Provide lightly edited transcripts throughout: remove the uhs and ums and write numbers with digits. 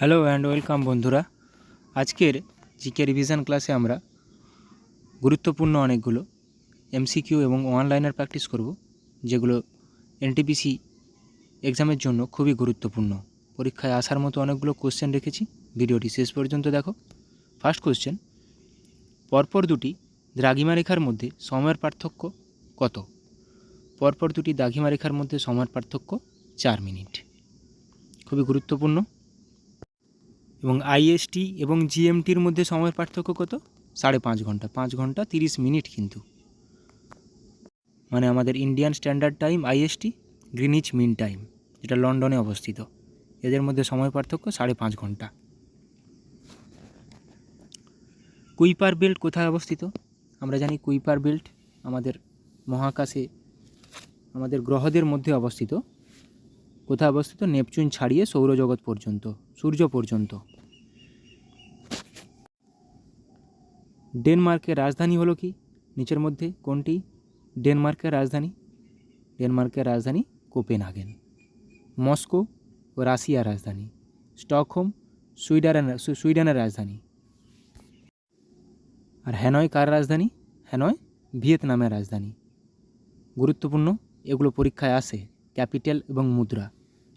Hello and welcome বন্ধুরা। আজকের GK revision ক্লাসে আমরা গুরুত্বপূর্ণ অনেকগুলো এমসিকিউ এবং অনলাইনের প্র্যাকটিস করব, যেগুলো এনটিপিসি এক্সামের জন্য খুবই গুরুত্বপূর্ণ। পরীক্ষায় আসার মতো অনেকগুলো কোশ্চেন রেখেছি, ভিডিওটি শেষ পর্যন্ত দেখো। ফার্স্ট কোশ্চেন, পরপর দুটি দ্রাঘিমারেখার মধ্যে সময়ের পার্থক্য কত? পরপর দুটি দ্রাঘিমারেখার মধ্যে সময়ের পার্থক্য 4 মিনিট। খুবই গুরুত্বপূর্ণ। এবং আইএসটি এবং জিএমটির মধ্যে সময়ের পার্থক্য কত? 5.5 ঘন্টা, 5 ঘন্টা 30 মিনিট। কিন্তু মানে আমাদের Indian standard time IST, Greenwich mean time যেটা লন্ডনে অবস্থিত, এদের মধ্যে সময় পার্থক্য 5.5 ঘন্টা। কুইপার বেল্ট কোথায় অবস্থিত? আমরা জানি কুইপার বেল্ট আমাদের মহাকাশে, আমাদের গ্রহদের মধ্যে অবস্থিত। কোথায় অবস্থিত? নেপচুন ছাড়িয়ে সৌরজগৎ পর্যন্ত, সূর্য পর্যন্ত। ডেনমার্কের রাজধানী হলো কি? নিচের মধ্যে কোনটি ডেনমার্কের রাজধানী? ডেনমার্কের রাজধানী কোপেনহেগেন। মস্কো ও রাশিয়ার রাজধানী। স্টকহোম সুইডেনের রাজধানী। আর হ্যানয় কার রাজধানী? হ্যানয় ভিয়েতনামের রাজধানী। গুরুত্বপূর্ণ, এগুলো পরীক্ষায় আসে। ক্যাপিটাল এবং মুদ্রা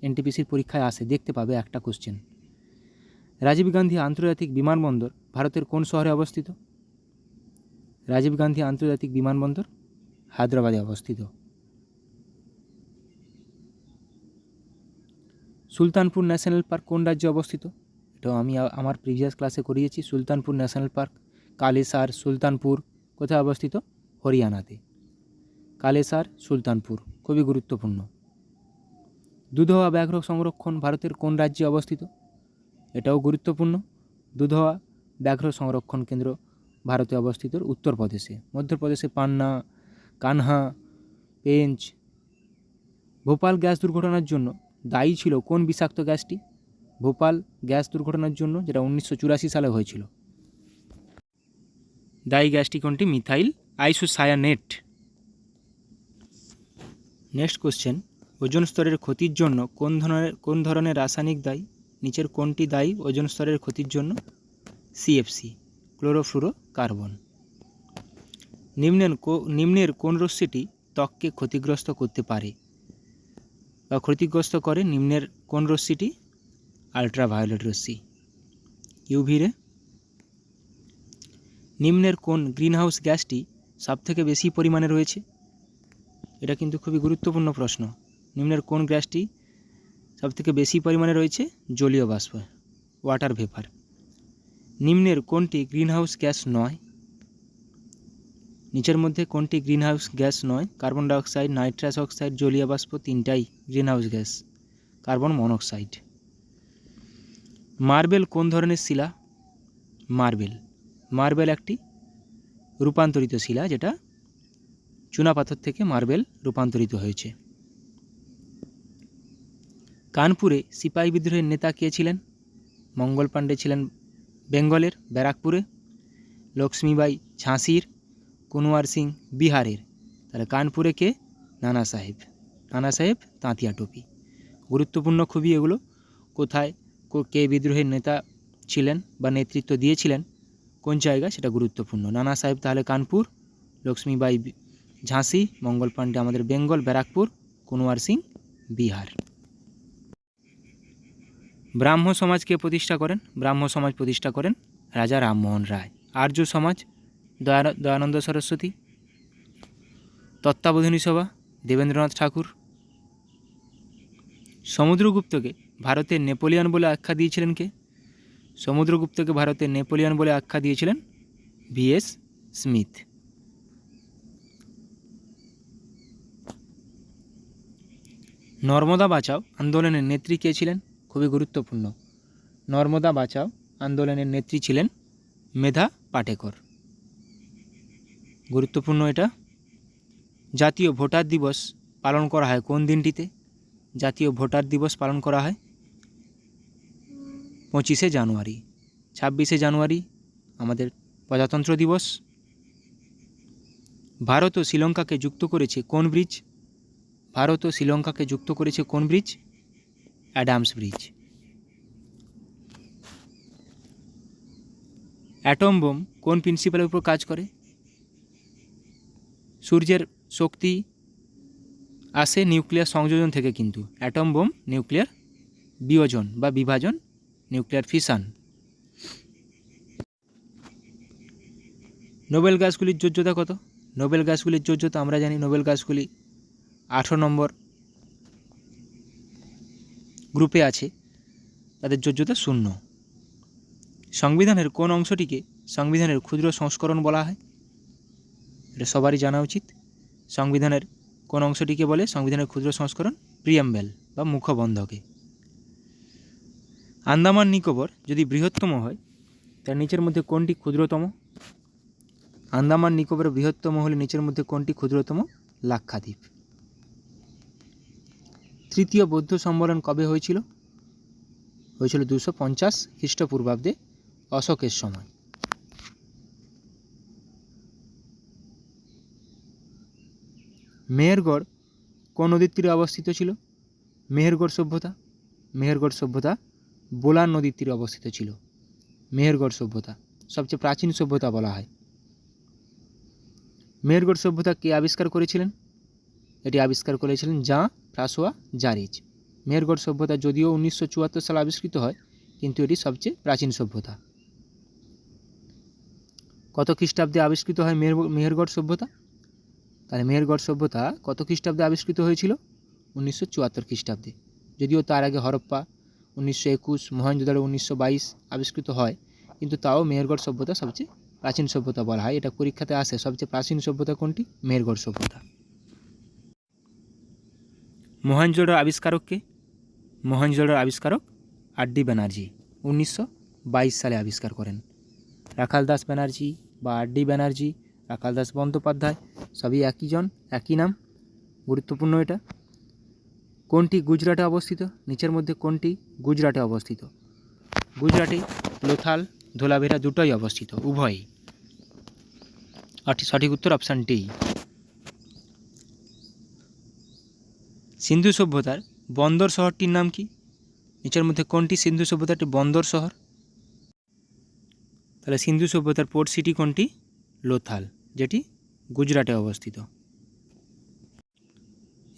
এনটিপিসির পরীক্ষায় আসে, দেখতে পাবে একটা কোশ্চেন। রাজীব গান্ধী আন্তর্জাতিক বিমানবন্দর ভারতের কোন শহরে অবস্থিত? রাজীব গান্ধী আন্তর্জাতিক বিমানবন্দর হায়দ্রাবাদে অবস্থিত। সুলতানপুর ন্যাশনাল পার্ক কোন রাজ্যে অবস্থিত? এটাও আমি আমার প্রিভিয়াস ক্লাসে করিয়েছি। সুলতানপুর ন্যাশনাল পার্ক, কালেসার, সুলতানপুর কোথায় অবস্থিত? হরিয়ানাতে। কালেসার, সুলতানপুর খুবই গুরুত্বপূর্ণ। দুধওয়া ব্যাঘ্র সংরক্ষণ ভারতের কোন রাজ্যে অবস্থিত? এটাও গুরুত্বপূর্ণ। দুধওয়া ব্যাঘ্র সংরক্ষণ কেন্দ্র ভারতে অবস্থিত উত্তরপ্রদেশে। মধ্যপ্রদেশে পান্না, কানহা, পেঞ্চ। ভোপাল গ্যাস দুর্ঘটনার জন্য দায়ী ছিল কোন বিষাক্ত গ্যাসটি? ভোপাল গ্যাস দুর্ঘটনার জন্য, যেটা 1984 সালে হয়েছিল, দায়ী গ্যাসটি কোনটি? Methyl isocyanate. Next question, ozone স্তরের ক্ষতির জন্য কোন ধরনের রাসায়নিক দায়ী? নিচের কোনটি দায়ী ওজোন স্তরের ক্ষতির জন্য? CFC, chlorofluorocarbon. নিম্নের কোন রশ্মিটি ত্বককে ক্ষতিগ্রস্ত করতে পারে বা ক্ষতিগ্রস্ত করে? নিম্নের কোন রশ্মিটি? আলট্রাভায়োলেট রশ্মি, ইউভি রে। নিম্নের কোন গ্রিনহাউস গ্যাসটি সবথেকে বেশি পরিমাণে রয়েছে? এটা কিন্তু খুবই গুরুত্বপূর্ণ প্রশ্ন। নিম্নের কোন গ্যাসটি সবথেকে বেশি পরিমাণে রয়েছে? জলীয় বাষ্প, ওয়াটার ভেপার। নিম্নের কোনটি গ্রিনহাউস গ্যাস নয়? নিচের মধ্যে কোনটি গ্রিনহাউস গ্যাস নয়? কার্বন ডাইঅক্সাইড, নাইট্রাস অক্সাইড, জলীয় বাষ্প তিনটাই greenhouse gas. Carbon monoxide. Marble কোন ধরনের শিলা? মার্বেল একটি রূপান্তরিত শিলা, যেটা চুনাপাথর থেকে মার্বেল রূপান্তরিত হয়েছে। কানপুরে সিপাহী বিদ্রোহের নেতা কে ছিলেন? মঙ্গল পাণ্ডে ছিলেন বেঙ্গলের, ব্যারাকপুরে। লক্ষ্মীবাই ঝাঁসির, কুনওয়ার সিং বিহারের। তাহলে কানপুরে কে? নানা সাহেব তাঁতিয়া টোপি। গুরুত্বপূর্ণ খুবই এগুলো। কোথায় কে বিদ্রোহের নেতা ছিলেন বা নেতৃত্ব দিয়েছিলেন, কোন জায়গা, সেটা গুরুত্বপূর্ণ। নানা সাহেব তাহলে কানপুর, লক্ষ্মীবাই ঝাঁসি, মঙ্গল পাণ্ডে আমাদের বেঙ্গল, ব্যারাকপুর, কুনওয়ার সিং বিহার। ব্রাহ্ম সমাজকে প্রতিষ্ঠা করেন? ব্রাহ্ম সমাজ প্রতিষ্ঠা করেন রাজা রামমোহন রায়। আর্য সমাজ দয়ানন্দ সরস্বতী। তত্ত্বাবধানী সভা দেবেন্দ্রনাথ ঠাকুর। সমুদ্রগুপ্তকে ভারতের নেপোলিয়ন বলে আখ্যা দিয়েছিলেন কে? সমুদ্রগুপ্তকে ভারতের নেপোলিয়ন বলে আখ্যা দিয়েছিলেন ভিএস স্মিথ। নর্মদা বাঁচাও আন্দোলনের নেত্রী কে ছিলেন? খুবই গুরুত্বপূর্ণ। নর্মদা বাঁচাও আন্দোলনের নেত্রী ছিলেন মেধা পাটেকর। গুরুত্বপূর্ণ এটা। জাতীয় ভোটার দিবস পালন করা হয় কোন দিনটিতে? জাতীয় ভোটার দিবস পালন করা হয় 25শে জানুয়ারি। 26শে জানুয়ারি আমাদের প্রজাতন্ত্র দিবস। ভারত ও শ্রীলঙ্কাকে যুক্ত করেছে কোন ব্রিজ? ভারত ও শ্রীলঙ্কাকে যুক্ত করেছে কোন bridge? Adams bridge. Atom bomb কোন প্রিন্সিপালের উপর কাজ করে? সূর্যের শক্তি আসে নিউক্লিয়ার সংযোজন থেকে, কিন্তু অ্যাটম বোম নিউক্লিয়ার বিয়োজন বা বিভাজন, নিউক্লিয়ার ফিশন। নোবেল গ্যাসগুলির যোজ্যতা কত? নোবেল গ্যাসগুলির যোজ্যতা আমরা জানি, নোবেল গ্যাসগুলি 18 নম্বর গ্রুপে আছে, তাদের যোজ্যতা 0। সংবিধানের কোন অংশটিকে সংবিধানের ক্ষুদ্র সংস্করণ বলা হয়? এটা সবারই জানা উচিত। সংবিধানের কোন অংশটিকে বলে সংবিধানের ক্ষুদ্র সংস্করণ? প্রিয়াম্বেল বা মুখবন্ধকে। আন্দামান নিকোবর যদি বৃহত্তম হয়, তার নিচের মধ্যে কোনটি ক্ষুদ্রতম? আন্দামান নিকোবর বৃহত্তম হলে নিচের মধ্যে কোনটি ক্ষুদ্রতম? লাক্ষাদ্বীপ। তৃতীয় বৌদ্ধ সম্মেলন কবে হয়েছিল? হয়েছিল 250 খ্রিস্টপূর্বাব্দে, অশোকের সময়। মেহেরগড় কোন নদীর তীরে অবস্থিত ছিল? মেহেরগড় সভ্যতা বোলান নদীর তীরে অবস্থিত ছিল। মেহেরগড় সভ্যতা সবচেয়ে প্রাচীন সভ্যতা বলা হয়। মেহেরগড় সভ্যতা কে আবিষ্কার করেছিলেন? এটি আবিষ্কার করেছিলেন জাঁ ফ্রাঁসোয়া জারিজ। মেহেরগড় সভ্যতা যদিও 1974 সালে আবিষ্কৃত হয়, কিন্তু এটি সবচেয়ে প্রাচীন সভ্যতা। কত খ্রিস্টাব্দে আবিষ্কৃত হয় মেহেরগড় সভ্যতা? তাহলে মেহেরগড় সভ্যতা কত খ্রিস্টাব্দে আবিষ্কৃত হয়েছিল? 1974 খ্রিস্টাব্দে। যদিও তার আগে হরপ্পা 1921, মহেঞ্জোদারো 1922 আবিষ্কৃত হয়, কিন্তু তাও মেহেরগড় সভ্যতা সবচেয়ে প্রাচীন সভ্যতা বলা হয়। এটা পরীক্ষাতে আসে, সবচেয়ে প্রাচীন সভ্যতা কোনটি? মেহেরগড় সভ্যতা। মহেঞ্জোদারোর আবিষ্কারক কে? মহেঞ্জোদারোর আবিষ্কারক আর.ডি. ব্যানার্জি 1922 সালে আবিষ্কার করেন। রাখাল দাস ব্যানার্জি বা আর.ডি. ব্যানার্জি, রাখাল দাস বন্দ্যোপাধ্যায় সবই একই জন, একই নাম। গুরুত্বপূর্ণ এটা। কোনটি গুজরাটে অবস্থিত? নিচের মধ্যে কোনটি গুজরাটে অবস্থিত? গুজরাটে লোথাল, ধোলাভেরা দুটোই অবস্থিত, উভয়ই। সঠিক উত্তর অপশান ডি। সিন্ধু সভ্যতার বন্দর শহরটির নাম কি? নিচের মধ্যে কোনটি সিন্ধু সভ্যতার একটি বন্দর শহর? তাহলে সিন্ধু সভ্যতার পোর্ট সিটি কোনটি? লোথাল, যেটি গুজরাটে অবস্থিত।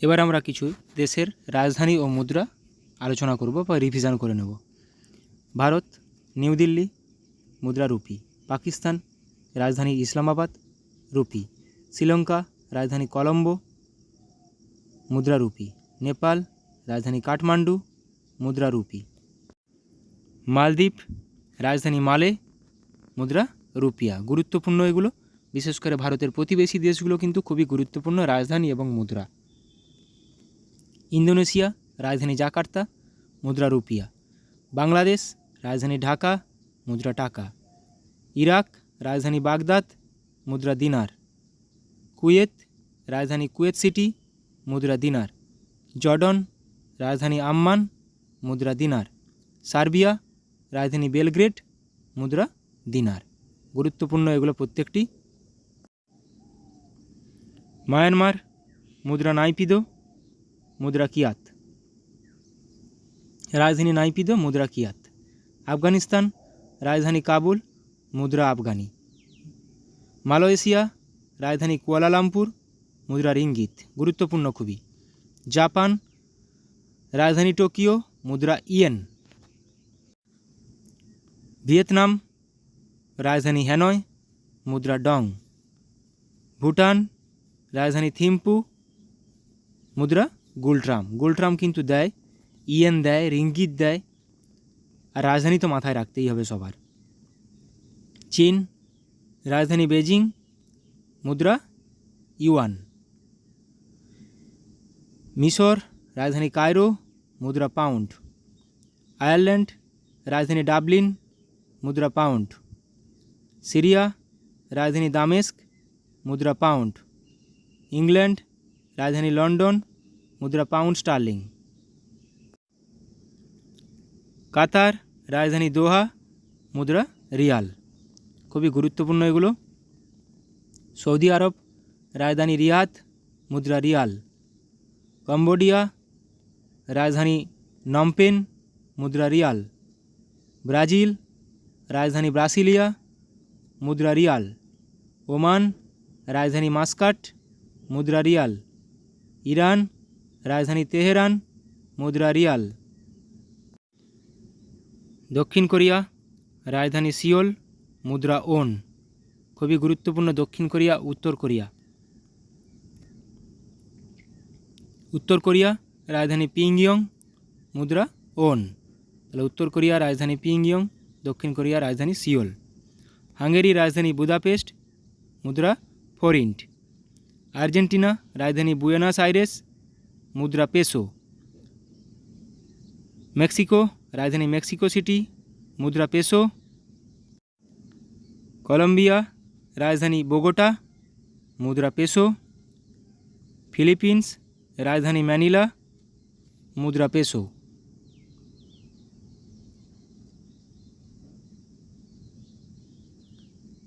এবার আমরা কিছু দেশের রাজধানী ও মুদ্রা আলোচনা করব বা রিভিশন করে নেব। ভারত নিউ দিল্লি, মুদ্রা রুপি। পাকিস্তান রাজধানী ইসলামাবাদ, রুপি। শ্রীলঙ্কা রাজধানী কলম্বো, মুদ্রা রুপি। নেপাল রাজধানী কাঠমান্ডু, মুদ্রা রুপি। মালদ্বীপ রাজধানী মালে, মুদ্রা রুপিয়া। গুরুত্বপূর্ণ এগুলো, বিশেষ করে ভারতের প্রতিবেশী দেশগুলো কিন্তু খুবই গুরুত্বপূর্ণ রাজধানী এবং মুদ্রা। ইন্দোনেশিয়া রাজধানী জাকার্তা, মুদ্রা রুপিয়া। বাংলাদেশ রাজধানী ঢাকা, মুদ্রা টাকা। ইরাক রাজধানী বাগদাদ, মুদ্রা দিনার। কুয়েত রাজধানী কুয়েত সিটি, মুদ্রা দিনার। জর্ডন রাজধানী আম্মান, মুদ্রা দিনার। সার্বিয়া রাজধানী বেলগ্রেড, মুদ্রা দিনার। গুরুত্বপূর্ণ এগুলো প্রত্যেকটি। মায়ানমার মুদ্রা নাইপিদো, মুদ্রা কিয়াত। রাজধানী নাইপিদো, মুদ্রা কিয়াত। আফগানিস্তান রাজধানী কাবুল, মুদ্রা আফগানি। মালয়েশিয়া রাজধানী কুয়ালালামপুর, মুদ্রা রিঙ্গিত। গুরুত্বপূর্ণ খুবই। জাপান রাজধানী টোকিও, মুদ্রা ইয়েন। ভিয়েতনাম রাজধানী হ্যানয়, মুদ্রা ডং। ভুটান রাজধানী থিম্পু, মুদ্রা গুলট্রাম। গুলট্রাম কিন্তু দেয়, ইয়েন দেয়, রিঙ্গিত দেয়, আর রাজধানী তো মাথায় রাখতেই হবে সবার। চীন রাজধানী বেজিং, মুদ্রা ইউয়ান। মিশর রাজধানী কায়রো, মুদ্রা পাউন্ড। আয়ারল্যান্ড রাজধানী ডাবলিন, মুদ্রা পাউন্ড। সিরিয়া রাজধানী দামেস্ক, মুদ্রা পাউন্ড। ইংল্যান্ড রাজধানী লন্ডন, মুদ্রা পাউন্ড স্টার্লিং। কাতার রাজধানী দোহা, মুদ্রা রিয়াল। খুবই গুরুত্বপূর্ণ এগুলো। সৌদি আরব রাজধানী রিয়াদ, মুদ্রা রিয়াল। কম্বোডিয়া রাজধানী নমপেন, মুদ্রা রিয়াল। ব্রাজিল রাজধানী ব্রাসিলিয়া, মুদ্রা রিয়াল। ওমান, রাজধানী মাস্কাট, মুদ্রা রিয়াল। ইরান, রাজধানী তেহরান, মুদ্রা রিয়াল। দক্ষিণ কোরিয়া, রাজধানী সিওল, মুদ্রা ওন। খুবই গুরুত্বপূর্ণ দক্ষিণ কোরিয়া, উত্তর কোরিয়া। উত্তর কোরিয়া, রাজধানী পিংইয়ং, মুদ্রা ওন। তাহলে উত্তর কোরিয়া রাজধানী পিংইয়ং, দক্ষিণ কোরিয়া রাজধানী সিওল। হাঙ্গেরি, রাজধানী বুদাপেস্ট, মুদ্রা ফোরিন্ট। আর্জেন্টিনা, রাজধানী বুয়েনাস আইরেস, মুদ্রা পেসো। মেক্সিকো, রাজধানী মেক্সিকো সিটি, মুদ্রা পেসো। কলম্বিয়া, রাজধানী বোগোটা, মুদ্রা পেসো। ফিলিপিন্স, রাজধানী ম্যানিলা, মুদ্রা পেসো।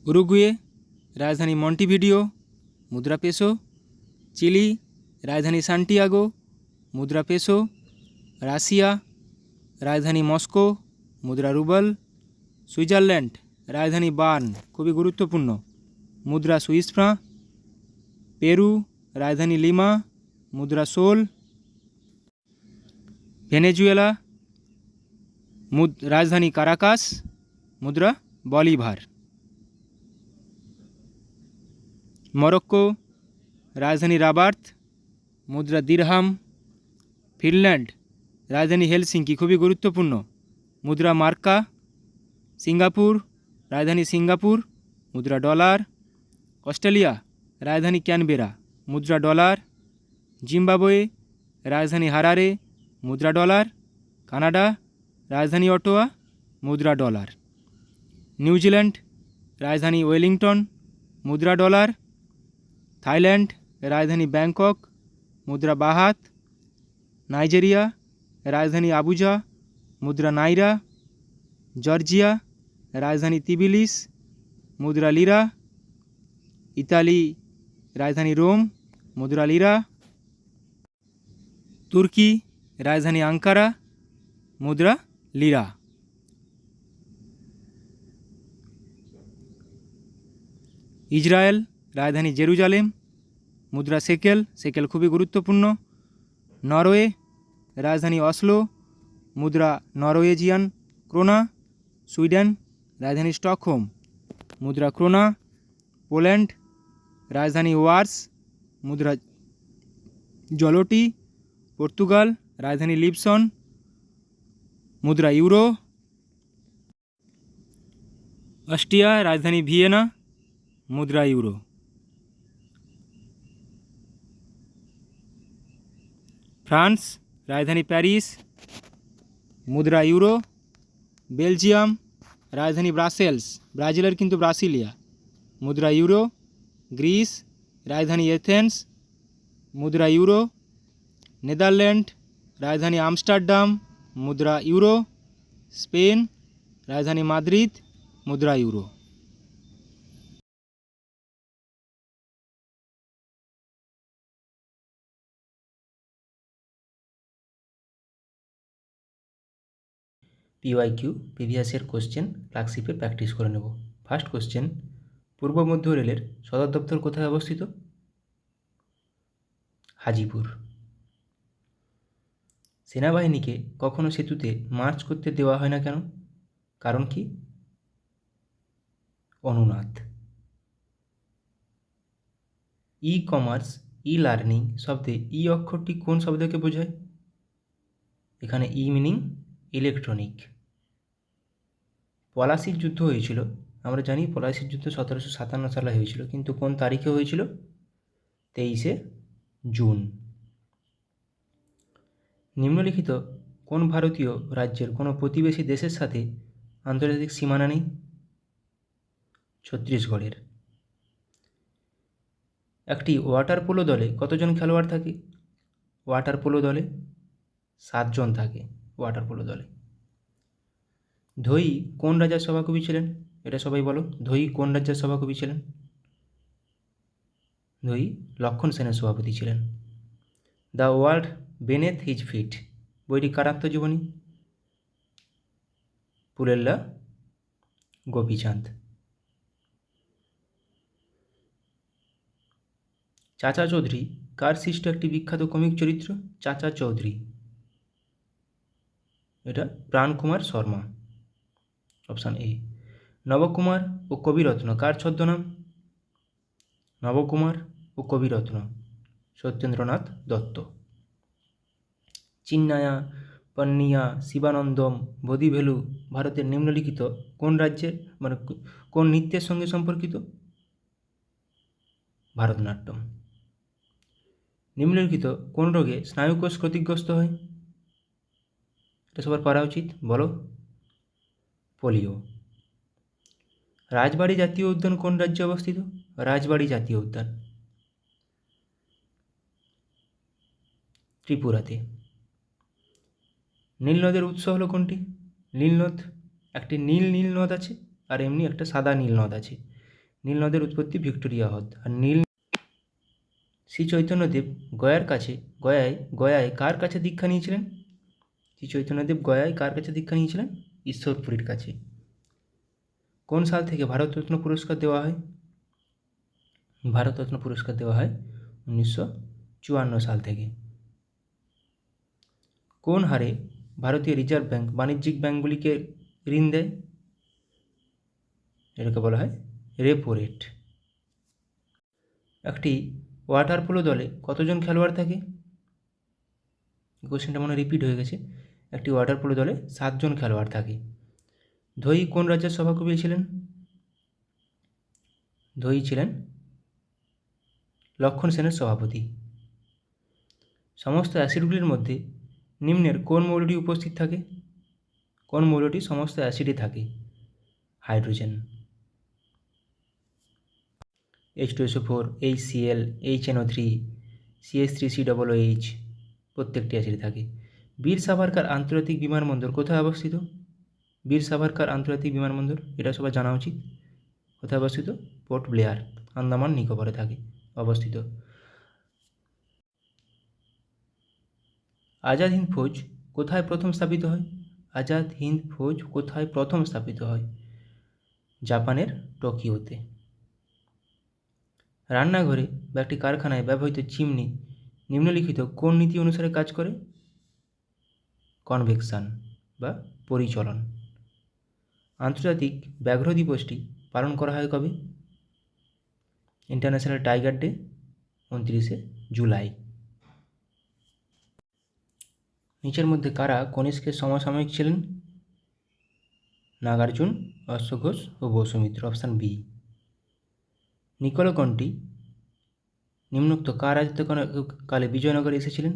উরুগুয়ে, রাজধানী মন্টিভিডিও, মুদ্রা পেসো। চিলি, রাজধানী সান্টিয়াগো, মুদ্রা পেসো। রাশিয়া, রাজধানী মস্কো, মুদ্রা রুবল। সুইজারল্যান্ড, রাজধানী বার্ন, খুবই গুরুত্বপূর্ণ, মুদ্রা সুইস ফ্রাঁ। পেরু, রাজধানী লিমা, মুদ্রা সোল। ভেনেজুয়েলা, রাজধানী কারাকাস, মুদ্রা বলিভার। মরক্কো, রাজধানী রাবার্ত, মুদ্রা দিরহাম। ফিনল্যান্ড, রাজধানী হেলসিঙ্কি, খুবই গুরুত্বপূর্ণ, মুদ্রা মার্কা। সিঙ্গাপুর, রাজধানী সিঙ্গাপুর, মুদ্রা ডলার। অস্ট্রেলিয়া, রাজধানী ক্যানবেরা, মুদ্রা ডলার। জিম্বাবুয়ে, রাজধানী হারারে, মুদ্রা ডলার। কানাডা, রাজধানী অটোয়া, মুদ্রা ডলার। নিউজিল্যান্ড, রাজধানী ওয়েলিংটন, মুদ্রা ডলার। থাইল্যান্ড, রাজধানী ব্যাংকক, মুদ্রা বাহাত। নাইজেরিয়া, রাজধানী আবুজা, মুদ্রা নাইরা। জর্জিয়া, রাজধানী তিবিলিস, মুদ্রা লিরা। ইতালি, রাজধানী রোম, মুদ্রা লিরা। তুর্কি, রাজধানী আঙ্কারা, মুদ্রা লিরা। ইসরায়েল, রাজধানী জেরুজালেম, মুদ্রা সেকেল, সেকেল খুবই গুরুত্বপূর্ণ। নরওয়ে, রাজধানী অসলো, মুদ্রা নরওয়েজিয়ান ক্রোনা। সুইডেন, রাজধানী স্টকহোম, মুদ্রা ক্রোনা। পোল্যান্ড, রাজধানী ওয়ার্স, মুদ্রা জলটি। পর্তুগাল, রাজধানী লিপসন, মুদ্রা ইউরো। অস্ট্রিয়া, রাজধানী ভিয়েনা, মুদ্রা ইউরো। ফ্রান্স, রাজধানী প্যারিস, মুদ্রা ইউরো। বেলজিয়াম, রাজধানী ব্রাসেলস, ব্রাজিলের কিন্তু ব্রাসিলিয়া, মুদ্রা ইউরো। গ্রিস, রাজধানী এথেন্স, মুদ্রা ইউরো। নেদারল্যান্ড, রাজধানী আমস্টারডাম, মুদ্রা ইউরো। স্পেন, রাজধানী মাদ্রিদ, মুদ্রা euro. PYQ previous year question ক্লার্কশিপের প্র্যাকটিস করে নেব। ফার্স্ট কোশ্চেন, পূর্ব মধ্য রেলের সদর দপ্তর কোথায় অবস্থিত? হাজিপুর। সেনাবাহিনীকে কখনো সেতুতে মার্চ করতে দেওয়া হয় না কেন? কারণ কি? অনুনাদ। ই কমার্স, ই লার্নিং শব্দে ই অক্ষরটি কোন শব্দকে বোঝায়? এখানে ই মিনিং ইলেকট্রনিক। পলাশির যুদ্ধ হয়েছিল, আমরা জানি পলাশির যুদ্ধ 1757 সালে হয়েছিল, কিন্তু কোন তারিখে হয়েছিল? 23শে জুন। নিম্নলিখিত কোন ভারতীয় রাজ্যের কোনো প্রতিবেশী দেশের সাথে আন্তর্জাতিক সীমানা নেই? ছত্তিশগড়ের। একটি ওয়াটার পোলো দলে কতজন খেলোয়াড় থাকে? ওয়াটার পোলো দলে 7 জন থাকে ওয়াটার পোলো দলে। ধোই কোন রাজার সভাকবি ছিলেন? এটা সবাই বলো, ধোই কোন রাজ্যের সভাকবি ছিলেন? ধোই লক্ষণ সেনের সভাপতি ছিলেন। দ্য ওয়ার্ল্ড বেনেথ হিজ ফিট বইটি কার আত্মজীবনী? পুলেল্লা গোপীচাঁদ। চাচা চৌধুরী কার সৃষ্ট একটি বিখ্যাত কমিক চরিত্র? চাচা চৌধুরী, এটা প্রাণকুমার শর্মা, অপশান এ। নবকুমার ও কবিরত্ন কার ছদ্মনাম? নবকুমার ও কবিরত্ন সত্যেন্দ্রনাথ দত্ত। চিন্নায়া, পন্নিয়া, শিবানন্দম, বোধিভেলু ভারতের নিম্নলিখিত কোন রাজ্যের কোন নৃত্যের সঙ্গে সম্পর্কিত? ভারতনাট্যম। নিম্নলিখিত কোন রোগে স্নায়ুকোষ ক্ষতিগ্রস্ত হয়? এটা সবার পারা উচিত, বলো। পোলিও। রাজবাড়ী জাতীয় উদ্যান কোন রাজ্যে অবস্থিত? রাজবাড়ী জাতীয় উদ্যান ত্রিপুরাতে। নীল নদের উৎস হলো কোনটি? নীল নদ, একটি নীল নীল নদ আছে আর এমনি একটা সাদা নীল নদ আছে। নীল নদের উৎপত্তি ভিক্টোরিয়া হ্রদ। আর নীল শ্রী চৈতন্যদেব গয়ায় কার কাছে দীক্ষা নিয়েছিলেন? শ্রী চৈতন্যদেব গয়ায় কার কাছে দীক্ষা নিয়েছিলেন? ঈশ্বরপুরীর কাছে। কোন সাল থেকে ভারতরত্ন পুরস্কার দেওয়া হয়? ভারতরত্ন পুরস্কার দেওয়া হয় 1954 সাল থেকে। কোন হারে ভারতীয় রিজার্ভ ব্যাঙ্ক বাণিজ্যিক ব্যাঙ্কগুলিকে ঋণ দেয়? এটাকে বলা হয় রেপো রেট। একটি ওয়াটার পোলো দলে কতজন খেলোয়াড় থাকে? কোশ্চেনটা মনে রিপিট হয়ে গেছে। একটি ওয়াটার পোলো দলে 7 জন খেলোয়াড় থাকে। ধোই কোন রাজ্যের সভাকবি ছিলেন? ধোই ছিলেন লক্ষণ সেনের সভাপতি। সমস্ত অ্যাসিডগুলির মধ্যে নিম্নের কোন মৌলটি উপস্থিত থাকে? কোন মৌলটি সমস্ত অ্যাসিডে থাকে? Hydrogen. H2SO4, HCl, HNO3, CH3COOH প্রত্যেকটি অ্যাসিডে থাকে। বীর সাভারকার আন্তর্জাতিক বিমানবন্দর কোথায় অবস্থিত? বীর সাভারকার আন্তর্জাতিক বিমানবন্দর, এটা সবার জানা উচিত। কোথায় অবস্থিত? পোর্ট ব্লেয়ার, আন্দামান নিকোবরে থাকে অবস্থিত। আজাদ হিন্দ ফৌজ কোথায় প্রথম স্থাপিত হয়? আজাদ হিন্দ ফৌজ কোথায় প্রথম স্থাপিত হয়? জাপানের টোকিওতে। রান্নাঘরে বা একটি কারখানায় ব্যবহৃত চিমনি নিম্নলিখিত কোন নীতি অনুসারে কাজ করে? কনভেকশন বা পরিচলন। আন্তর্জাতিক ব্যাঘ্র দিবসটি পালন করা হয় কবে? ইন্টারন্যাশনাল টাইগার ডে 29শে জুলাই। নিচের মধ্যে কারা কনিষ্কের সমসাময়িক ছিলেন? নাগার্জুন, অশ্বঘোষ ও বসুমিত্র, অপশান বি। নিকোলকণ্ঠী নিম্নোক্ত কার রাজত্বকালে বিজয়নগরে এসেছিলেন?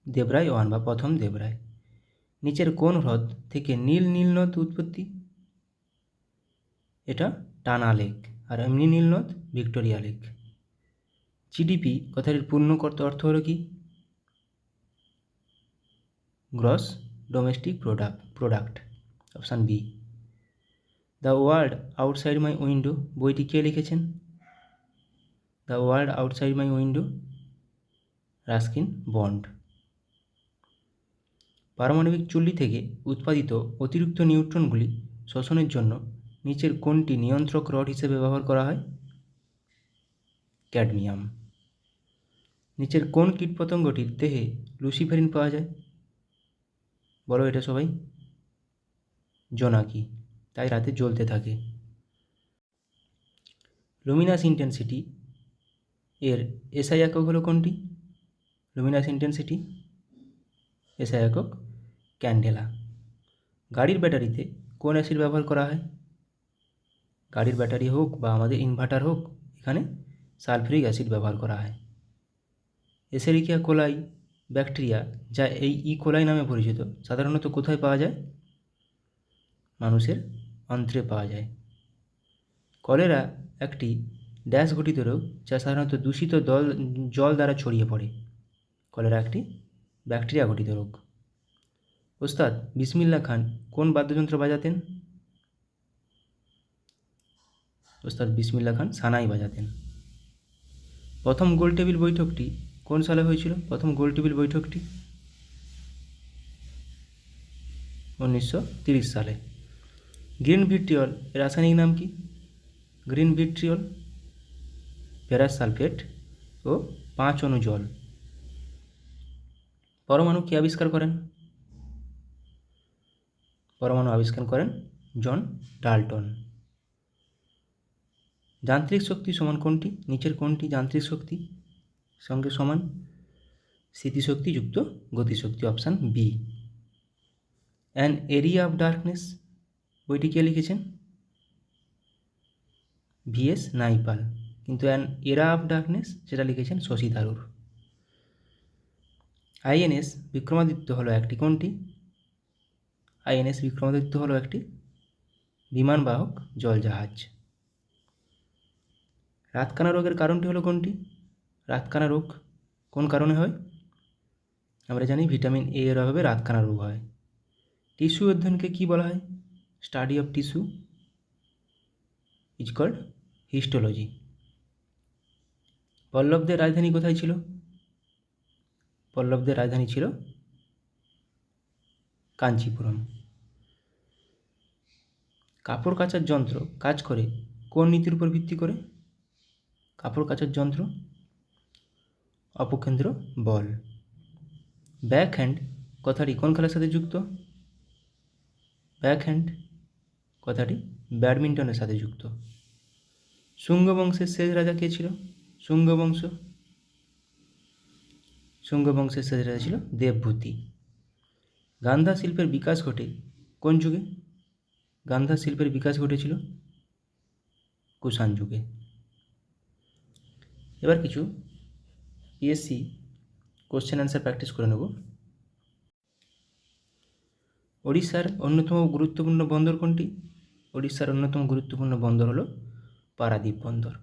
দেবরায় ওয়ান বা প্রথম দেবরায়। নিচের কোন হ্রদ থেকে নীল নীল নদ উৎপত্তি? এটা টানা লেক, আর এমনি নীল নদ ভিক্টোরিয়া লেক। জিডিপি কথাটির পূর্ণ অর্থ হলো কি? Gross domestic product, option B. The world outside my window বইটি কে লিখেছেন? The world outside my window, Ruskin Bond. পারমাণবিক চুল্লি থেকে উৎপাদিত অতিরিক্ত নিউট্রনগুলি শোষণের জন্য নিচের কোনটি নিয়ন্ত্রক রড হিসেবে ব্যবহার করা হয়? ক্যাডমিয়াম। নিচের কোন কীটপতঙ্গটির দেহে লুসিফেরিন পাওয়া যায়? বলো এটা সবাই। জোনাকি, তাই রাতে জ্বলতে থাকে। লুমিনাস ইন্টেন্সিটি এর এসআই একক হলো কোনটি? লুমিনাস ইন্টেন্সিটি এসআই একক ক্যান্ডেলা। গাড়ির ব্যাটারিতে কোন অ্যাসিড ব্যবহার করা হয়? গাড়ির ব্যাটারি হোক বা আমাদের ইনভার্টার হোক, এখানে সালফিউরিক অ্যাসিড ব্যবহার করা হয়। এসেরিকিয়া কোলাই ব্যাকটেরিয়া, যা এই কোলাই নামে পরিচিত, সাধারণত কোথায় পাওয়া যায়? মানুষের অন্ত্রে পাওয়া যায়। কলেরা একটি ড্যাশ ঘটিত রোগ, যা সাধারণত দূষিত জল দ্বারা ছড়িয়ে পড়ে। কলেরা একটি ব্যাকটেরিয়া ঘটিত রোগ। ওস্তাদ বিসমিল্লাহ খান কোন বাদ্যযন্ত্র বাজাতেন? ওস্তাদ বিসমিল্লাহ খান সানাই বাজাতেন। প্রথম গোলটেবিল বৈঠকটি কোন সালে হয়েছিল? প্রথম গোলটেবিল বৈঠকটি 1930 সালে। গ্রিন ভিট্রিয়ল এর রাসায়নিক নাম কি? গ্রিন ভিট্রিয়ল ফেরাস সালফেট ও 5 অণু জল। পরমাণু কে আবিষ্কার করেন? পরমাণু আবিষ্কার করেন জন ডাল্টন। যান্ত্রিক শক্তি সমান কোনটি? নিচের কোনটি যান্ত্রিক শক্তি সঙ্গে সমান? স্থিতিশক্তি যুক্ত গতিশক্তি, option B. An area of darkness বইটি কে লিখেছেন? VS Naipaul. কিন্তু অ্যান এরা অফ ডার্কনেস সেটা লিখেছেন শশী থারুর। আইএনএস বিক্রমাদিত্য হলো একটি কোনটি? আইএনএস বিক্রমাদিত্য হলো একটি বিমানবাহক জলজাহাজ। রাতকানা রোগের কারণটি হলো কোনটি? রাতকানা রোগ কোন কারণে হয়? আমরা জানি ভিটামিন এ এর অভাবে রাতকানা রোগ হয়। টিস্যু অধ্যয়নকে কী বলা হয়? Study of tissue is called histology. পল্লবদের রাজধানী কোথায় ছিল? পল্লবদের রাজধানী ছিল কাঞ্চিপুরম। কাপড় কাচার যন্ত্র কাজ করে কোন নীতির উপর ভিত্তি করে? কাপড় কাচার যন্ত্র অপকেন্দ্র বল। ব্যাক হ্যান্ড কথাটি কোন খেলার সাথে যুক্ত? ব্যাক হ্যান্ড কথাটি ব্যাডমিন্টনের সাথে যুক্ত। শুঙ্গ বংশের শেষ রাজা কে ছিল? শুঙ্গ বংশের শেষ রাজা ছিল দেবভূতি। গান্ধা শিল্পের বিকাশ ঘটে কোন যুগে? গান্ধা শিল্পের বিকাশ ঘটেছিল কুষাণ যুগে। এবার কিছু পিএসসি কোশ্চেন অ্যান্সার প্র্যাকটিস করে নেব। ওড়িশার অন্যতম গুরুত্বপূর্ণ বন্দর কোনটি? ওড়িশার অন্যতম গুরুত্বপূর্ণ বন্দর হলো পারাদ্বীপ বন্দর।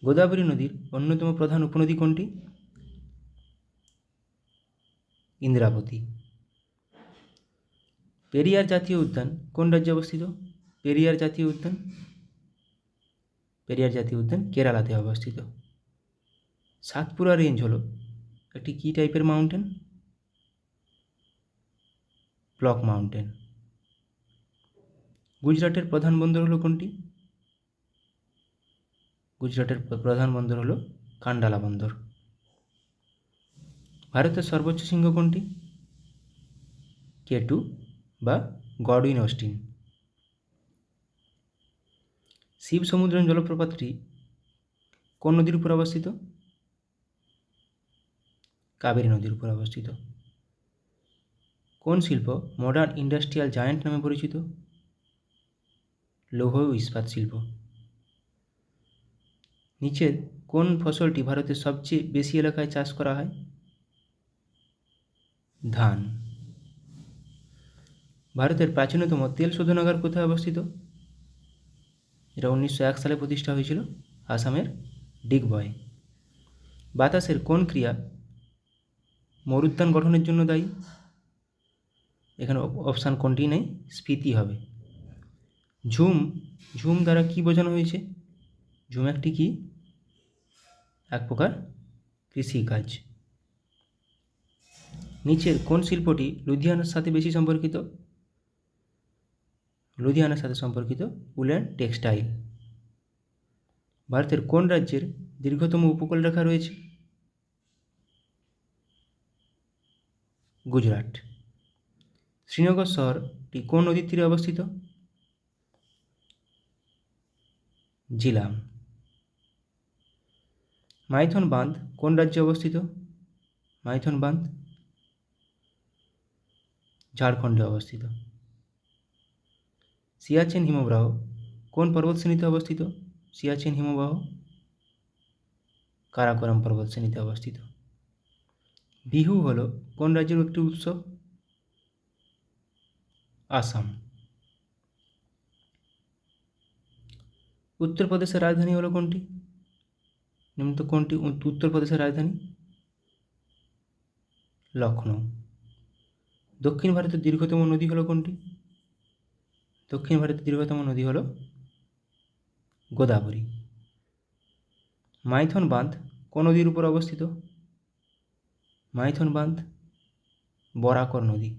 গোদাবরী নদীর অন্যতম প্রধান উপনদী কোনটি? ইন্দ্রাবতী। পেরিয়ার জাতীয় উদ্যান কোন রাজ্যে অবস্থিত? পেরিয়ার জাতীয় উদ্যান কেরালাতে অবস্থিত। সাতপুরা রেঞ্জ হলো একটি কী টাইপের মাউন্টেন? Block mountain. গুজরাটের প্রধান বন্দর হলো কোনটি? গুজরাটের প্রধান বন্দর হলো কান্ডালা বন্দর। ভারতের সর্বোচ্চ শৃঙ্গ কোনটি? K2 বা গডউইন অস্টিন। শিব সমুদ্রম জলপ্রপাতটি কোন নদীর উপর অবস্থিত? কাবেরী নদীর উপর অবস্থিত। কোন শিল্প মডার্ন ইন্ডাস্ট্রিয়াল জায়ান্ট নামে পরিচিত? লৌহ ও ইস্পাত শিল্প। নিচের কোন ফসলটি ভারতের সবচেয়ে বেশি এলাকায় চাষ করা হয়? ধান। ভারতের প্রাচীনতম তেল শোধনাগার কোথায় অবস্থিত? এটা 1901 সালে প্রতিষ্ঠা হয়েছিল আসামের ডিগবয়ে। বাতাসের কোন ক্রিয়া মরুদ্যান গঠনের জন্য দায়ী? এখানে অপশান কোনটি নেই, স্ফীতি হবে। ঝুম দ্বারা কি বোঝানো হয়েছে? ঝুম একটি কি? এক প্রকার কৃষিকাজ। নিচের কোন শিল্পটি লুধিয়ানার সাথে বেশি সম্পর্কিত? লুধিয়ানার সাথে সম্পর্কিত উল অ্যান্ড টেক্সটাইল। ভারতের কোন রাজ্যের দীর্ঘতম উপকূলরেখা রয়েছে? গুজরাট। শ্রীনগর শহরটি কোন নদীর তীরে অবস্থিত? জিলাম। মাইথন বাঁধ কোন রাজ্যে অবস্থিত? মাইথন বাঁধ ঝাড়খণ্ডে অবস্থিত। সিয়াচেন হিমবাহ কোন পর্বতশ্রেণীতে অবস্থিত? সিয়াচেন হিমবাহ কারাকোরাম পর্বতশ্রেণীতে অবস্থিত। বিহু হলো কোন রাজ্যের একটি উৎসব? আসাম। উত্তরপ্রদেশের রাজধানী হলো কোনটি? নিম্ন কোনটি উত্তরপ্রদেশের রাজধানী? লখনৌ। দক্ষিণ ভারতের দীর্ঘতম নদী হলো কোনটি? দক্ষিণ ভারতের দীর্ঘতম নদী হলো গোদাবরী। মাইথন বাঁধ কোন নদীর উপর অবস্থিত? মাইথন বাঁধ বরাকর নদী।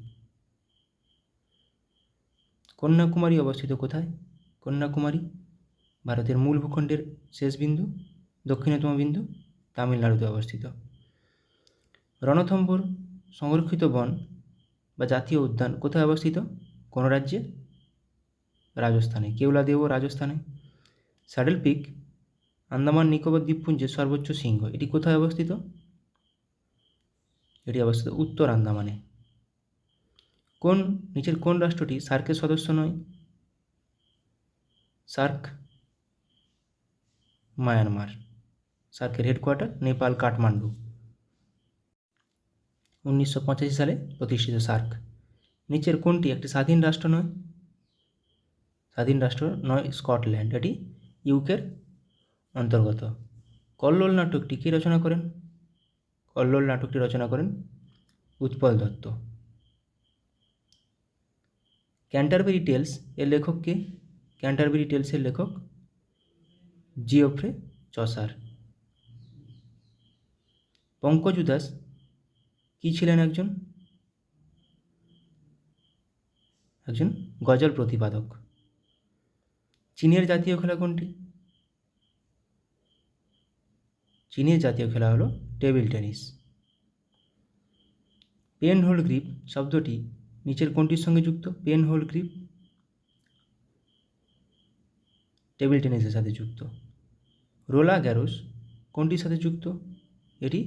কন্যাকুমারী অবস্থিত কোথায়? কন্যাকুমারী ভারতের মূল ভূখণ্ডের শেষ বিন্দু দক্ষিণতম বিন্দু তামিলনাড়ুতে অবস্থিত। রণথম্ভোর সংরক্ষিত বন বা জাতীয় উদ্যান কোথায় অবস্থিত? কোন রাজ্যে? রাজস্থানে। কেওলাদেও রাজস্থানে। স্যাডেল পিক আন্দামান নিকোবর দ্বীপপুঞ্জের সর্বোচ্চ শৃঙ্গ, এটি কোথায় অবস্থিত? এটি অবস্থিত উত্তর আন্দামানে। নিচের কোন রাষ্ট্রটি সার্কের সদস্য নয়? SAARC Myanmar. সার্কের হেডকোয়ার্টার নেপাল কাঠমান্ডু। 1985 সালে প্রতিষ্ঠিত সার্ক। নিচের কোনটি একটি স্বাধীন রাষ্ট্র নয়? স্বাধীন রাষ্ট্র নয় স্কটল্যান্ড, এটি ইউকের অন্তর্গত। কল্লোল নাটকটি কে রচনা করেন? কল্লোল নাটকটি রচনা করেন উৎপল দত্ত। ক্যান্টারবেরি টেলস এর লেখক কে? ক্যান্টারবেরি টেলসের লেখক জিওফ্রে চসার। পঙ্কজ উদাস কি ছিলেন? একজন গজল প্রতিপাদক। চীনের জাতীয় খেলা কোনটি? চীনের জাতীয় খেলা হলো table tennis. Pen hold grip শব্দটি নিচের কোনটির সঙ্গে যুক্ত? পেন হোল্ড গ্রিপ টেবিল টেনিসের সাথে যুক্ত। রোলা গ্যারোস কোনটির সাথে যুক্ত? এটি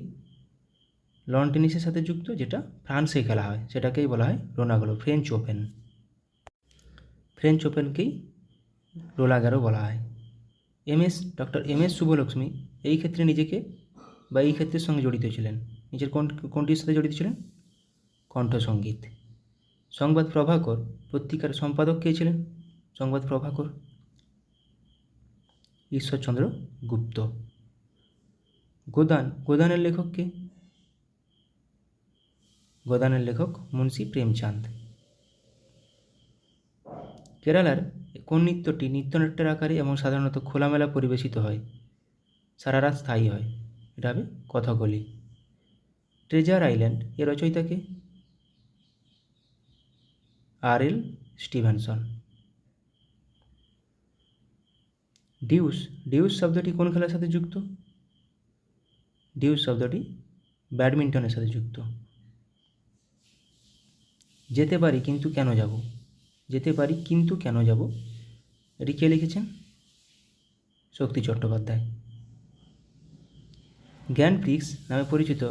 লন টেনিসের সাথে যুক্ত, যেটা ফ্রান্সে খেলা হয়, সেটাকেই বলা হয় রোনাগলো, ফ্রেঞ্চ ওপেন। ফ্রেঞ্চ ওপেনকেই রোলা গ্যারো বলা হয়। ডক্টর এম এস শুভলক্ষ্মী এই ক্ষেত্রে নিজেকে বা এই ক্ষেত্রের সঙ্গে জড়িত ছিলেন। নিচের কোনটির সাথে জড়িত ছিলেন? কণ্ঠসঙ্গীত। সংবাদ প্রভাকর পত্রিকার সম্পাদক কে ছিলেন? সংবাদ প্রভাকর ঈশ্বরচন্দ্র গুপ্ত। গোদানের লেখক কে? গোদানের লেখক মুন্সী প্রেমচাঁদ। কেরালার কোন নৃত্যটি নৃত্যনাট্যের আকারে এবং সাধারণত খোলামেলা পরিবেশিত হয়, সারা রাত স্থায়ী হয়? এটা হবে কথাকলি। ট্রেজার আইল্যান্ড এর রচয়িতা কে? আর.এল. স্টিভেনসন। ডিউস শব্দটি কোন খেলার সাথে যুক্ত? ডিউস শব্দটি ব্যাডমিন্টনের সাথে যুক্ত। যেতে পারি কিন্তু কেন যাব? যেতে পারি কিন্তু কেন যাব, এটি কে লিখেছেন? শক্তি চট্টোপাধ্যায়। গ্র্যান্ড প্রিক্স নামে পরিচিত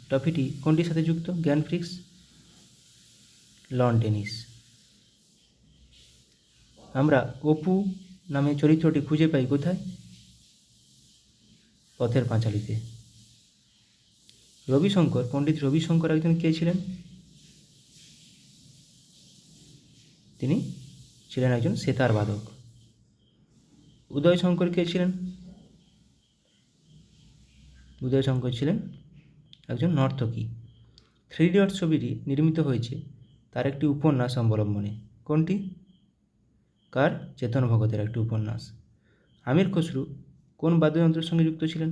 ট্রফিটি কোনটির সাথে যুক্ত? Grand Prix loan tennis. আমরা অপু নামে চরিত্রটি খুঁজে পাই কোথায়? পথের পাঁচালীতে। পণ্ডিত রবিশঙ্কর একজন কে ছিলেন? তিনি ছিলেন একজন সেতার বাদক। উদয়শঙ্কর কে ছিলেন? উদয়শঙ্কর ছিলেন একজন নর্তকী। 3 ইডিয়টস ছবিটি নির্মিত হয়েছে তার একটি উপন্যাস অবলম্বনে। কোনটি? কার? চেতন ভগতের একটি উপন্যাস। আমির খসরু কোন বাদ্যযন্ত্রের সঙ্গে যুক্ত ছিলেন?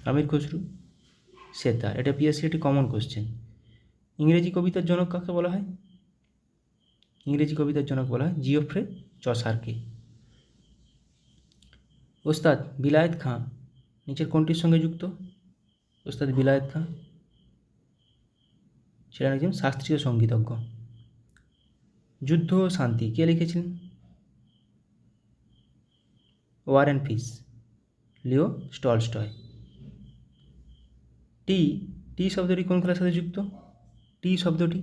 আমির খসরু সেতার। এটা পিএসসি একটি কমন কোশ্চেন। ইংরেজি কবিতার জনক কাকে বলা হয়? ইংরেজি কবিতার জনক বলা হয় জিওফ্রে চসারকে। ওস্তাদ বিলায়েত খাঁ নিচের কোনটির সঙ্গে যুক্ত? ওস্তাদ বিলায়েত খাঁ ছিলেন একজন শাস্ত্রীয় সঙ্গীতজ্ঞ। যুদ্ধ ও শান্তি কে লিখেছিলেন? War and peace Leo Tolstoy. টি শব্দটি কোন খেলার সাথে যুক্ত? টি শব্দটি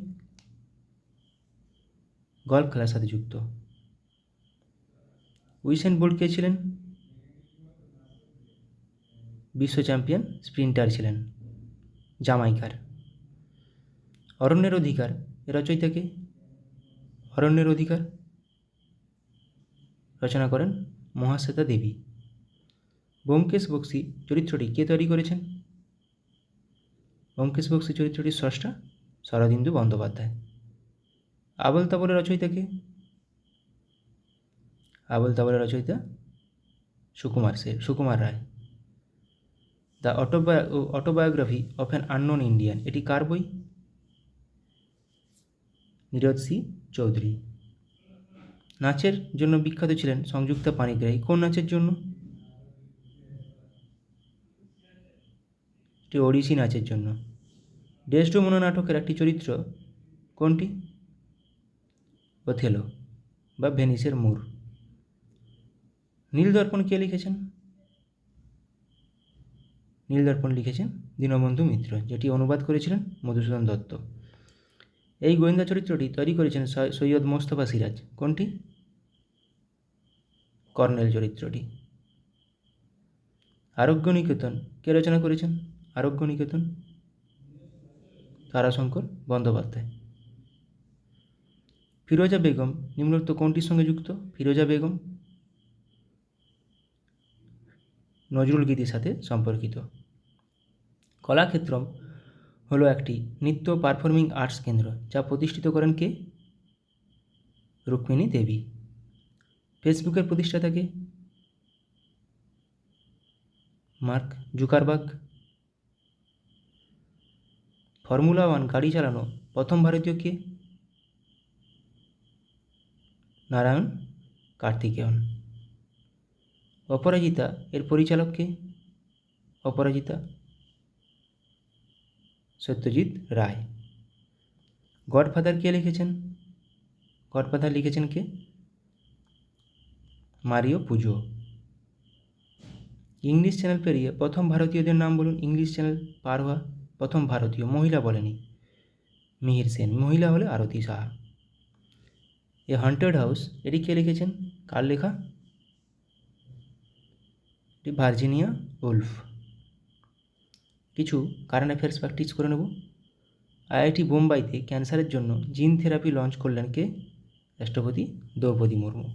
গল্ফ খেলার সাথে যুক্ত। উইসেন বোল্ট কে ছিলেন? বিশ্ব চ্যাম্পিয়ন স্প্রিন্টার ছিলেন, জামাইকার। অরণ্যের অধিকার এর রচয়িতা কে? অরণ্যের অধিকার রচনা করেন মহাশ্বেতা দেবী। ব্যোমকেশ বক্সী চরিত্রটি কে তৈরি করেছেন? ব্যোমকেশ বক্সী চরিত্রটির স্রষ্টা শরদিন্দু বন্দ্যোপাধ্যায়। আবোল তাবোলের রচয়িতা কে? আবোল তাবোলের রচয়িতা Sukumar Ray. The autobiography of an unknown Indian, এটি কার বই? নীরদ সি চৌধুরী। নাচের জন্য বিখ্যাত ছিলেন সংযুক্তা পাণিগ্রাহী। কোন নাচের জন্য? এটি ওড়িশি নাচের জন্য। ডেসডেমোনা নাটকের একটি চরিত্র কোনটি? ওথেলো বা ভেনিসের মূর। নীলদর্পণ কে লিখেছেন? নীলদর্পণ লিখেছেন দীনবন্ধু মিত্র, যেটি অনুবাদ করেছিলেন মধুসূদন দত্ত। এই গোয়েন্দা চরিত্রটি তৈরি করেছেন সৈয়দ মোস্তফা সিরাজ। কোনটি? কর্নেল চরিত্রটি। আরোগ্য নিকেতন কে রচনা করেছেন? আরোগ্য নিকেতন তারাশঙ্কর বন্দ্যোপাধ্যায়। ফিরোজা বেগম নিম্নোক্ত কোনটির সঙ্গে যুক্ত? ফিরোজা বেগম নজরুল গীতির সাথে সম্পর্কিত। কলাক্ষেত্রম হলো একটি নৃত্য পারফর্মিং আর্টস কেন্দ্র, যা প্রতিষ্ঠিত করেন কে? রুক্মিণী দেবী। ফেসবুকের প্রতিষ্ঠাতা কে? Mark Zuckerberg. ফর্মুলা 1 গাড়ি চালানো প্রথম ভারতীয় কে? নারায়ণ কার্তিকেয়ন। অপরাজিতা এর পরিচালক কে? অপরাজিতা সত্যজিৎ রায়। গডফাদার কে লিখেছেন? গডফাদার লিখেছেন কে? মারিও পুজো। ইংলিশ চ্যানেল পেরিয়ে প্রথম ভারতীয়দের নাম বলুন। ইংলিশ চ্যানেল পার হওয়া প্রথম ভারতীয়, মহিলা বলেনি, মিহির সেন, মহিলা হলে আরতি সাহা। এ হন্টেড হাউস এটি কে লিখেছেন? কার লেখা? এটি ভার্জিনিয়া উলফ। কিছু কারেন্ট অ্যাফেয়ার্স প্র্যাকটিস করে নেব। আইআইটি বোম্বাইতে ক্যান্সারের জন্য জিন থেরাপি লঞ্চ করলেন কে? রাষ্ট্রপতি দ্রৌপদী মুর্মু।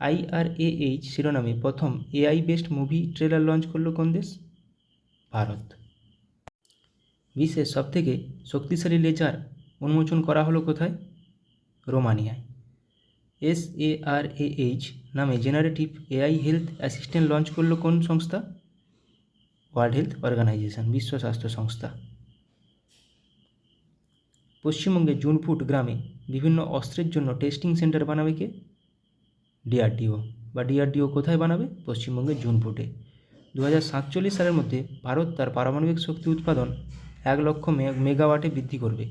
IRAH শিরোনামে প্রথম AI based movie trailer launch করল কোন দেশ? ভারত। বিশ্বের সবথেকে শক্তিশালী লেজার উন্মোচন করা হলো কোথায়? রোমানিয়ায়। SARAH নামে generative AI health assistant launch করলো কোন সংস্থা? ওয়ার্ল্ড হেলথ অর্গানাইজেশন, বিশ্ব স্বাস্থ্য সংস্থা। পশ্চিমবঙ্গের জুনপুট গ্রামে বিভিন্ন অস্ত্রের জন্য টেস্টিং সেন্টার বানাবে কে? DRDO। বা DRDO কোথায় বানাবে? পশ্চিমবঙ্গের জুনপুটে। 2047 সালের মধ্যে ভারত তার পারমাণবিক শক্তি উৎপাদন 1 লক্ষ মেগাওয়াটে বৃদ্ধি করবে।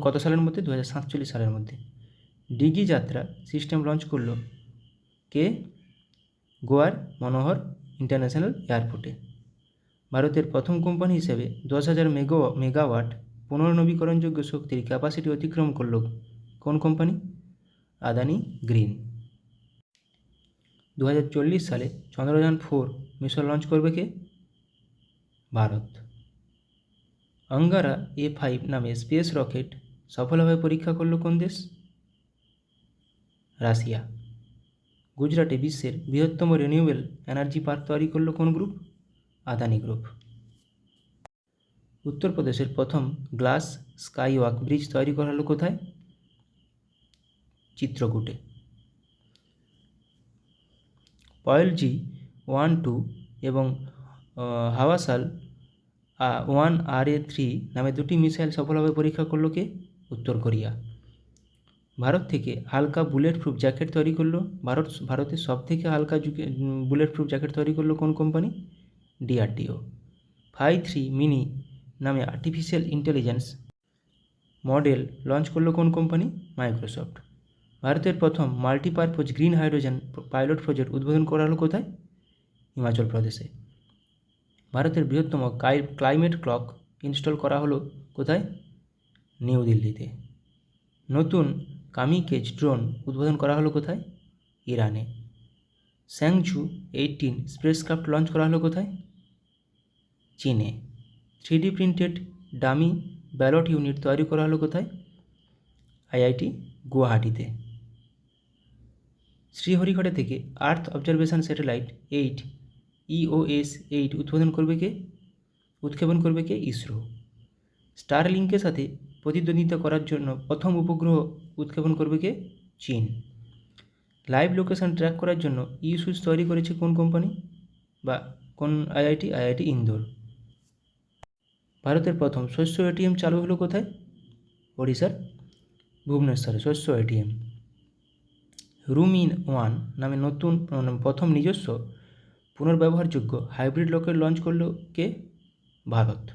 কত সালের মধ্যে? 2047 সালের মধ্যে। ডিগি যাত্রা সিস্টেম লঞ্চ করল কে? গোয়ার মনোহর ইন্টারন্যাশনাল এয়ারপোর্টে। ভারতের প্রথম কোম্পানি হিসেবে 10,000 মেগাওয়াট পুনর্নবীকরণযোগ্য শক্তির ক্যাপাসিটি অতিক্রম করল কোন কোম্পানি? আদানি গ্রিন। 2040 সালে চন্দ্রযান 4 মিশন লঞ্চ করবে কে? ভারত। অঙ্গারা A5 নামে স্পেস রকেট সফলভাবে পরীক্ষা করল কোন দেশ? রাশিয়া। গুজরাটে বিশ্বের বৃহত্তম রিনিউয়েবল এনার্জি পার্ক তৈরি করল কোন গ্রুপ? আদানি গ্রুপ। উত্তরপ্রদেশের প্রথম গ্লাস স্কাইওয়াক ব্রিজ তৈরি করা হলো কোথায়? চিত্রকূটে। পয়েলজি 1-2 এবং হাওয়াসাল 1RA3 নামে দুটি মিসাইল সফলভাবে পরীক্ষা করল কে? উত্তর কোরিয়া। ভারত থেকে হালকা বুলেট প্রুফ জ্যাকেট তৈরি করলো ভারতের সবথেকে হালকা বুলেট প্রুফ জ্যাকেট তৈরি করলো কোন কোম্পানি? DRDO। 5-3 মিনি নামে আর্টিফিশিয়াল ইন্টেলিজেন্স মডেল লঞ্চ করলো কোন কোম্পানি? মাইক্রোসফট। ভারতের প্রথম multipurpose green hydrogen pilot project উদ্বোধন করা হলো কোথায়? হিমাচল প্রদেশে। ভারতের বৃহত্তম ক্লাইমেট ক্লক ইনস্টল করা হলো কোথায়? নিউ দিল্লিতে। নতুন কামিকেজ ড্রোন উদ্বোধন করা হলো কোথায়? ইরানে। স্যাংঝু 18 স্পেসক্রাফট লঞ্চ করা হলো কোথায়? চীনে। 3D printed dummy ballot unit তৈরি করা হলো কোথায়? IIT গুয়াহাটিতে। শ্রীহরিকোটা থেকে আর্থ অবজারভেশন স্যাটেলাইট 8 EOS 8 উৎক্ষেপণ করবে কে? ইসরো। স্টারলিংকের সাথে প্রতিদ্বন্দ্বিতা করার জন্য প্রথম উপগ্রহ উৎক্ষেপণ করবে কে? চীন। লাইভ লোকেশন ট্র্যাক করার জন্য সুইচ তৈরি করেছে কোন কোম্পানি বা কোন IIT ইন্দোর। ভারতের প্রথম শস্য ATM চালু হলো কোথায়? ওড়িশার ভুবনেশ্বরে শস্য ATM। রুম-ইন-ওয়ান নামে নতুন প্রথম নিজস্ব পুনর্ব্যবহারযোগ্য হাইব্রিড রকেট লঞ্চ করল কে? ভারত।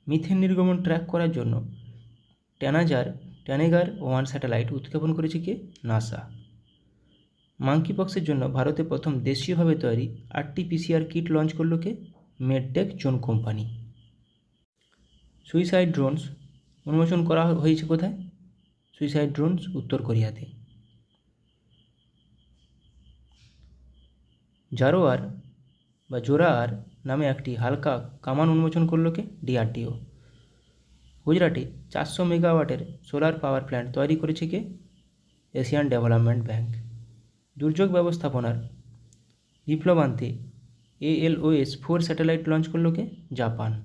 মিথেন নির্গমন ট্র্যাক করার জন্য ট্যানেগার-1 স্যাটেলাইট উৎক্ষেপণ করেছে কে? নাসা। মাঙ্কিপক্সের জন্য ভারতে প্রথম দেশীয়ভাবে তৈরি RT-PCR কিট লঞ্চ করল কে? MedTech Zone company. Suicide drones উন্মোচন করা হয়েছে কোথায়? সুইসাইড ড্রোনস উত্তর কোরিয়াতে। জোরার নামে একটি হালকা কামান উন্মোচন করল কে? DRDO। গুজরাটে 400 মেগাওয়াটের সোলার পাওয়ার প্ল্যান্ট তৈরি করেছে কে? Asian development bank. দুর্যোগ ব্যবস্থাপনার বিপ্লব আনতে ALOS-4 স্যাটেলাইট লঞ্চ করল কে? জাপান।